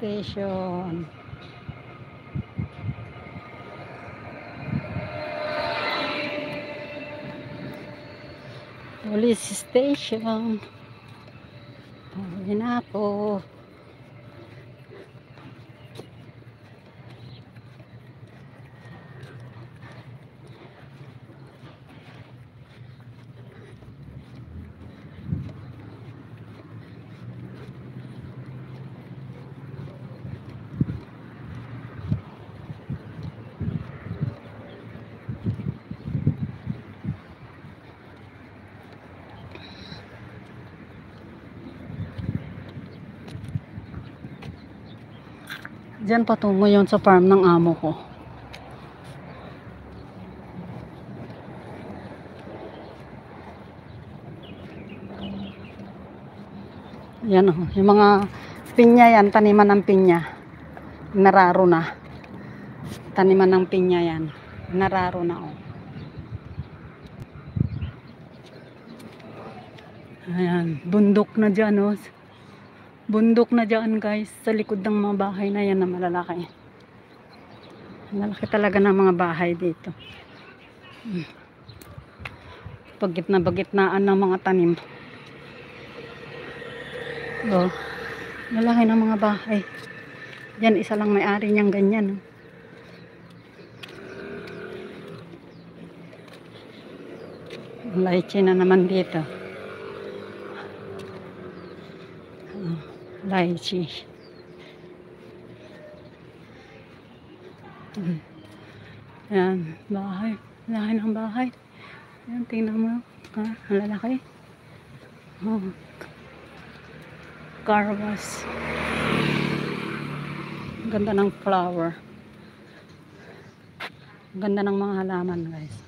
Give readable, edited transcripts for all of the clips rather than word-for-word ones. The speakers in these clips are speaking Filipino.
Station. Police station. Pauwi na ako. Diyan patungo yun sa farm ng amo ko. Yan o. Yung mga pinya yan, taniman ng pinya. Nararo na. Taniman ng pinya yan. Nararo na o. Ayan. Bundok na dyan o. Bundok na dyan guys, sa likod ng mga bahay na yan na malalaki. Malalaki talaga ng mga bahay dito. Pagitna-bagitnaan ng mga tanim. Oh, malalaki ng mga bahay. Yan, isa lang may-ari niyang ganyan. Lychee na naman dito. Lychee. Ayan, bahay. Laki ng bahay. Ayan, tingnan mo. Ha? Ang lalaki. Oh. Car wash. Ganda ng flower. Ganda ng mga halaman guys.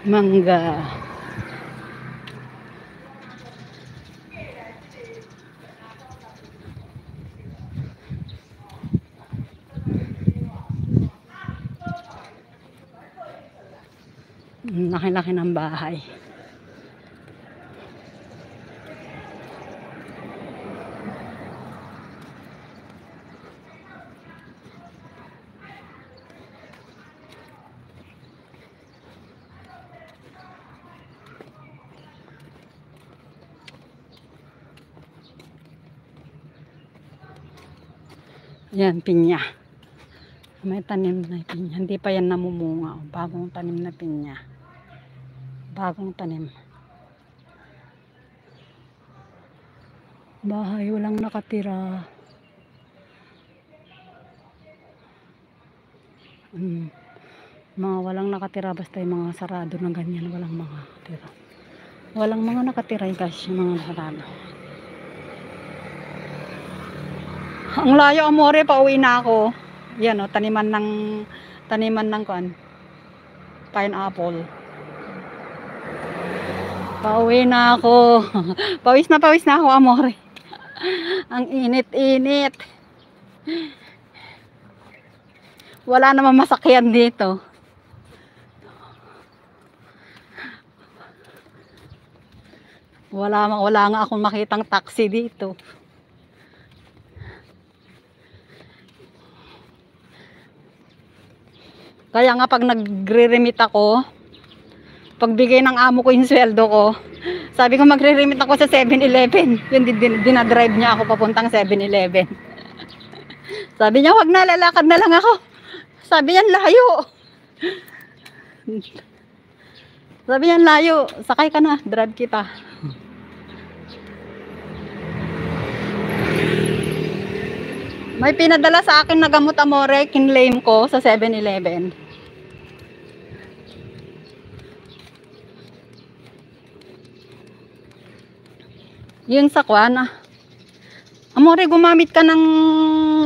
Mangga. Laki-laki ng bahay. Yan, pinya. May tanim na pinya. Hindi pa yan namumunga. Bagong tanim na pinya. Bagong tanim. Bahay, walang nakatira. Mga walang nakatira. Basta yung mga sarado na ganyan. Walang mga nakatira. Walang mga nakatira guys. Yung mga sarado. Ang layo, amore, pauwi na ako. Yan o, taniman ng kuan, pineapple. Pauwi na ako. Pawis na ako, amore. Ang init-init. Wala namang masakyan dito. Wala nga akong makitang taxi dito. Kaya nga pag nagre-remit ako, pagbigay ng amo ko yung sweldo ko, sabi ko magre-remit ako sa 7-Eleven. Yun, dinadrive niya ako papuntang 7-Eleven. Sabi niya, wag na, lalakad na lang ako. Sabi niya, layo. Sabi niya, layo. Sakay ka na, drive kita. May pinadala sa akin na gamot, amore, kinlaim ko sa 7-Eleven. Yun sa kwan. Amore, gumamit ka ng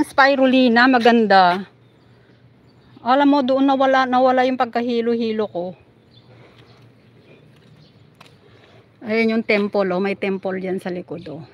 spirulina, maganda. Alam mo, doon nawala yung pagkahilo-hilo ko. Ayun yung temple, oh. May temple yan sa likod, oh.